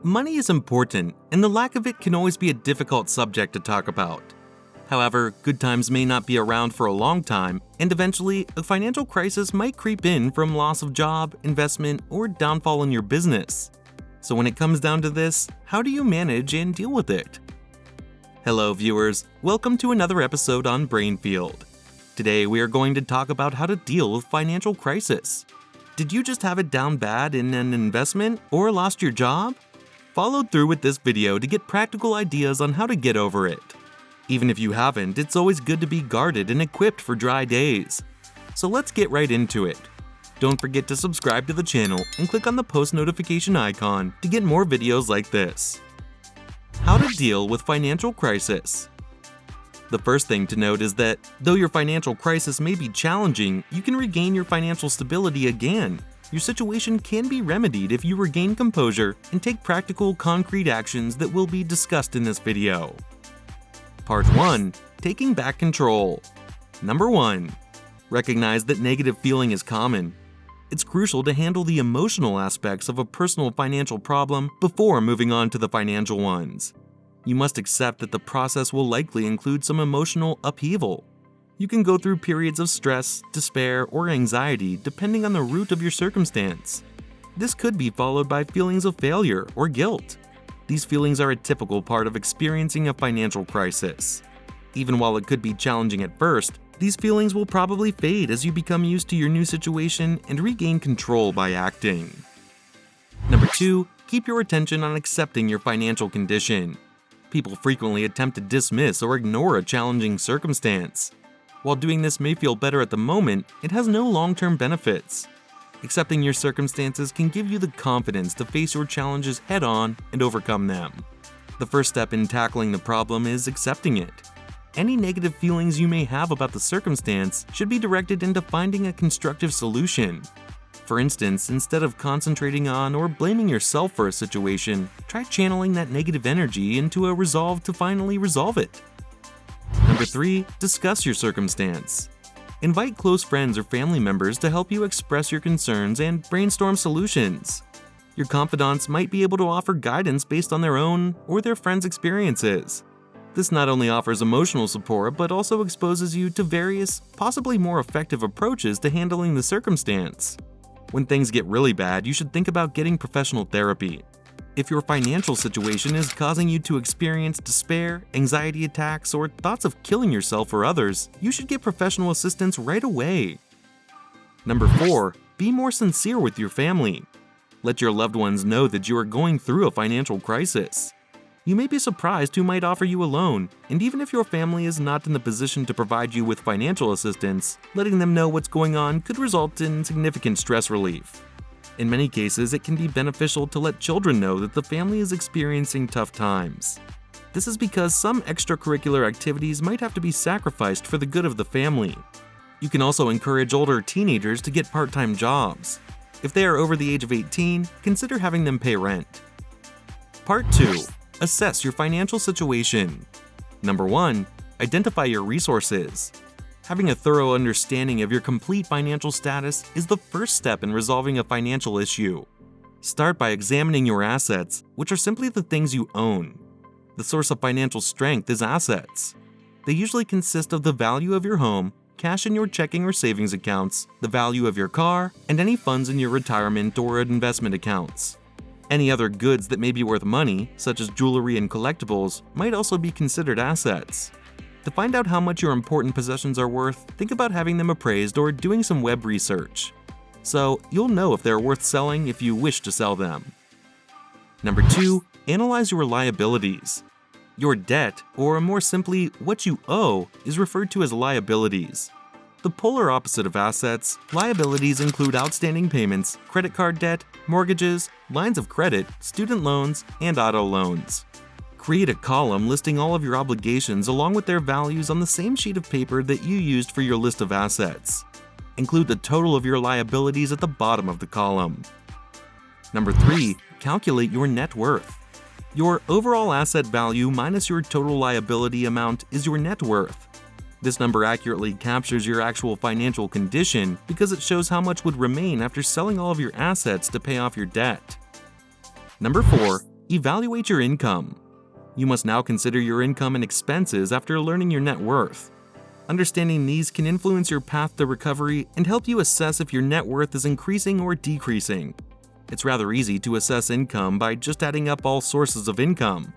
Money is important, and the lack of it can always be a difficult subject to talk about. However, good times may not be around for a long time, and eventually, a financial crisis might creep in from loss of job, investment, or downfall in your business. So when it comes down to this, how do you manage and deal with it? Hello viewers, welcome to another episode on Brainfield. Today we are going to talk about how to deal with financial crisis. Did you just have it down bad in an investment or lost your job? Follow through with this video to get practical ideas on how to get over it. Even if you haven't, it's always good to be guarded and equipped for dry days. So let's get right into it. Don't forget to subscribe to the channel and click on the post notification icon to get more videos like this. How to deal with financial crisis. The first thing to note is that, though your financial crisis may be challenging, you can regain your financial stability again. Your situation can be remedied if you regain composure and take practical, concrete actions that will be discussed in this video. Part 1. Taking back control. Number 1. Recognize that negative feeling is common. It's crucial to handle the emotional aspects of a personal financial problem before moving on to the financial ones. You must accept that the process will likely include some emotional upheaval. You can go through periods of stress, despair, or anxiety depending on the root of your circumstance. This could be followed by feelings of failure or guilt. These feelings are a typical part of experiencing a financial crisis. Even while it could be challenging at first, these feelings will probably fade as you become used to your new situation and regain control by acting. Number 2. Keep your attention on accepting your financial condition. People frequently attempt to dismiss or ignore a challenging circumstance. While doing this may feel better at the moment, it has no long-term benefits. Accepting your circumstances can give you the confidence to face your challenges head-on and overcome them. The first step in tackling the problem is accepting it. Any negative feelings you may have about the circumstance should be directed into finding a constructive solution. For instance, instead of concentrating on or blaming yourself for a situation, try channeling that negative energy into a resolve to finally resolve it. Number 3. Discuss your circumstance. Invite close friends or family members to help you express your concerns and brainstorm solutions. Your confidants might be able to offer guidance based on their own or their friends' experiences. This not only offers emotional support but also exposes you to various, possibly more effective approaches to handling the circumstance. When things get really bad, you should think about getting professional therapy. If your financial situation is causing you to experience despair, anxiety attacks, or thoughts of killing yourself or others, you should get professional assistance right away. Number 4. Be more sincere with your family. Let your loved ones know that you are going through a financial crisis. You may be surprised who might offer you a loan, and even if your family is not in the position to provide you with financial assistance, letting them know what's going on could result in significant stress relief. In many cases, it can be beneficial to let children know that the family is experiencing tough times. This is because some extracurricular activities might have to be sacrificed for the good of the family. You can also encourage older teenagers to get part-time jobs. If they are over the age of 18, consider having them pay rent. Part 2. Assess your financial situation. Number 1. Identify your resources. Having a thorough understanding of your complete financial status is the first step in resolving a financial issue. Start by examining your assets, which are simply the things you own. The source of financial strength is assets. They usually consist of the value of your home, cash in your checking or savings accounts, the value of your car, and any funds in your retirement or investment accounts. Any other goods that may be worth money, such as jewelry and collectibles, might also be considered assets. To find out how much your important possessions are worth, think about having them appraised or doing some web research. So, you'll know if they're worth selling if you wish to sell them. Number 2. Analyze your liabilities. Your debt, or more simply, what you owe, is referred to as liabilities. The polar opposite of assets, liabilities include outstanding payments, credit card debt, mortgages, lines of credit, student loans, and auto loans. Create a column listing all of your obligations along with their values on the same sheet of paper that you used for your list of assets. Include the total of your liabilities at the bottom of the column. Number 3. Calculate your net worth. Your overall asset value minus your total liability amount is your net worth. This number accurately captures your actual financial condition because it shows how much would remain after selling all of your assets to pay off your debt. Number 4. evaluate your income. You must now consider your income and expenses after learning your net worth. Understanding these can influence your path to recovery and help you assess if your net worth is increasing or decreasing. It's rather easy to assess income by just adding up all sources of income.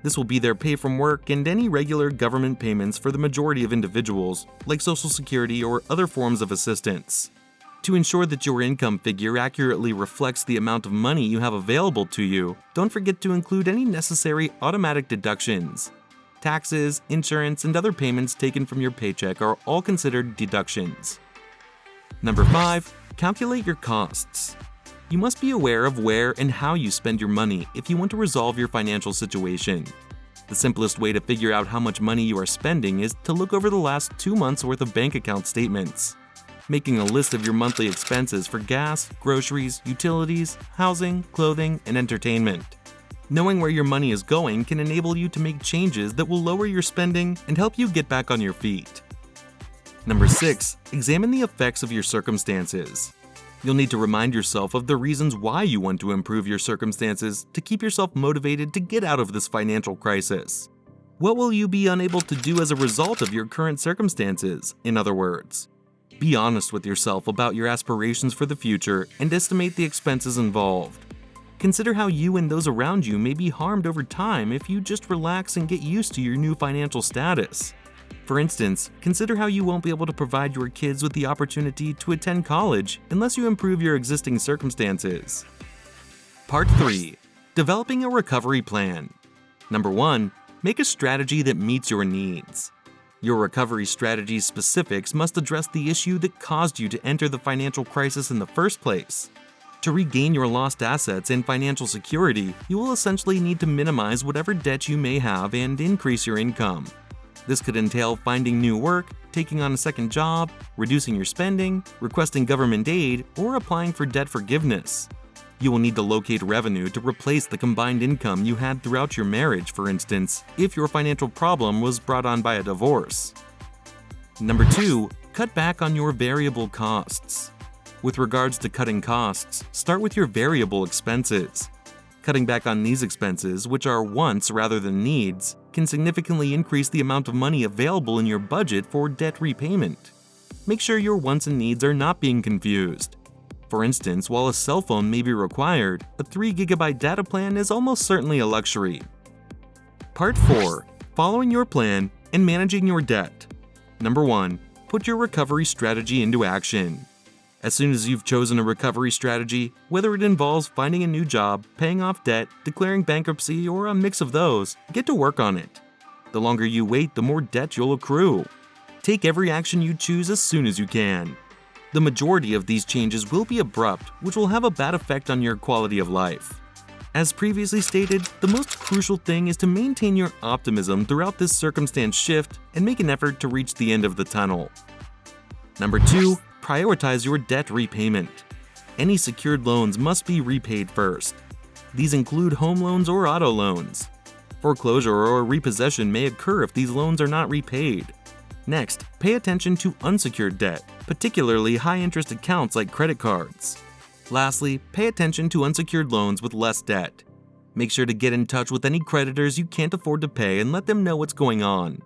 This will be their pay from work and any regular government payments for the majority of individuals, like Social Security or other forms of assistance. To ensure that your income figure accurately reflects the amount of money you have available to you, don't forget to include any necessary automatic deductions. Taxes, insurance, and other payments taken from your paycheck are all considered deductions. Number 5. Calculate your costs. You must be aware of where and how you spend your money if you want to resolve your financial situation. The simplest way to figure out how much money you are spending is to look over the last 2 months' worth of bank account statements. Making a list of your monthly expenses for gas, groceries, utilities, housing, clothing, and entertainment. Knowing where your money is going can enable you to make changes that will lower your spending and help you get back on your feet. Number 6. Examine the effects of your circumstances. You'll need to remind yourself of the reasons why you want to improve your circumstances to keep yourself motivated to get out of this financial crisis. What will you be unable to do as a result of your current circumstances, in other words? Be honest with yourself about your aspirations for the future and estimate the expenses involved. Consider how you and those around you may be harmed over time if you just relax and get used to your new financial status. For instance, consider how you won't be able to provide your kids with the opportunity to attend college unless you improve your existing circumstances. Part 3. Developing a recovery plan. Number 1. Make a strategy that meets your needs. Your recovery strategy's specifics must address the issue that caused you to enter the financial crisis in the first place. To regain your lost assets and financial security, you will essentially need to minimize whatever debt you may have and increase your income. This could entail finding new work, taking on a second job, reducing your spending, requesting government aid, or applying for debt forgiveness. You will need to locate revenue to replace the combined income you had throughout your marriage, for instance, if your financial problem was brought on by a divorce. Number 2. Cut back on your variable costs. With regards to cutting costs, start with your variable expenses. Cutting back on these expenses, which are wants rather than needs, can significantly increase the amount of money available in your budget for debt repayment. Make sure your wants and needs are not being confused. For instance, while a cell phone may be required, a 3GB data plan is almost certainly a luxury. Part 4. Following your plan and managing your debt. Number 1. Put your recovery strategy into action. As soon as you've chosen a recovery strategy, whether it involves finding a new job, paying off debt, declaring bankruptcy, or a mix of those, get to work on it. The longer you wait, the more debt you'll accrue. Take every action you choose as soon as you can. The majority of these changes will be abrupt, which will have a bad effect on your quality of life. As previously stated, the most crucial thing is to maintain your optimism throughout this circumstance shift and make an effort to reach the end of the tunnel. Number 2. Prioritize your debt repayment. Any secured loans must be repaid first. These include home loans or auto loans. Foreclosure or repossession may occur if these loans are not repaid. Next, pay attention to unsecured debt, particularly high-interest accounts like credit cards. Lastly, pay attention to unsecured loans with less debt. Make sure to get in touch with any creditors you can't afford to pay and let them know what's going on.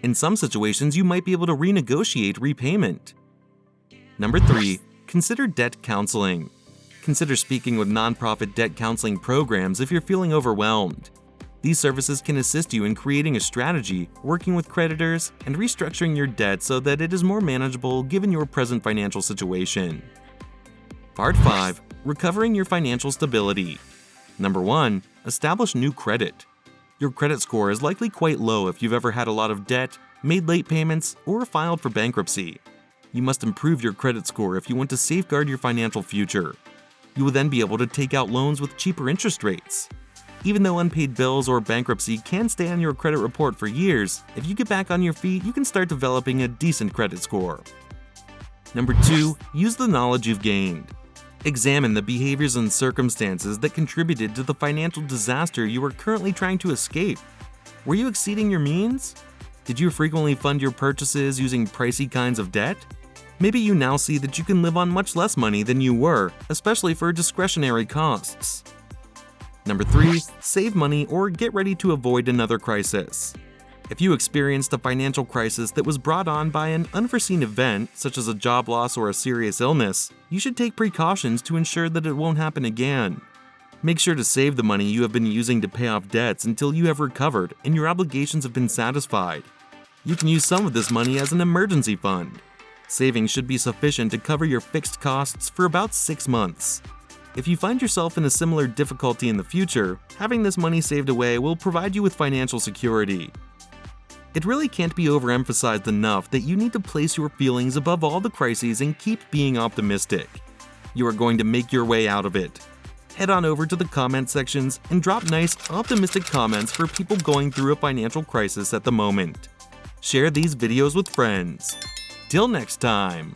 In some situations, you might be able to renegotiate repayment. Number 3. Consider debt counseling. Consider speaking with nonprofit debt counseling programs if you're feeling overwhelmed. These services can assist you in creating a strategy, working with creditors, and restructuring your debt so that it is more manageable given your present financial situation. Part 5. Recovering your financial stability. Number 1. Establish new credit. Your credit score is likely quite low if you've ever had a lot of debt, made late payments, or filed for bankruptcy. You must improve your credit score if you want to safeguard your financial future. You will then be able to take out loans with cheaper interest rates. Even though unpaid bills or bankruptcy can stay on your credit report for years, if you get back on your feet, you can start developing a decent credit score. Number 2. Use the knowledge you've gained. Examine the behaviors and circumstances that contributed to the financial disaster you are currently trying to escape. Were you exceeding your means? Did you frequently fund your purchases using pricey kinds of debt? Maybe you now see that you can live on much less money than you were, especially for discretionary costs. Number 3. Save money or get ready to avoid another crisis. If you experienced a financial crisis that was brought on by an unforeseen event, such as a job loss or a serious illness, you should take precautions to ensure that it won't happen again. Make sure to save the money you have been using to pay off debts until you have recovered and your obligations have been satisfied. You can use some of this money as an emergency fund. Savings should be sufficient to cover your fixed costs for about 6 months. If you find yourself in a similar difficulty in the future, having this money saved away will provide you with financial security. It really can't be overemphasized enough that you need to place your feelings above all the crises and keep being optimistic. You are going to make your way out of it. Head on over to the comment sections and drop nice, optimistic comments for people going through a financial crisis at the moment. Share these videos with friends. Till next time!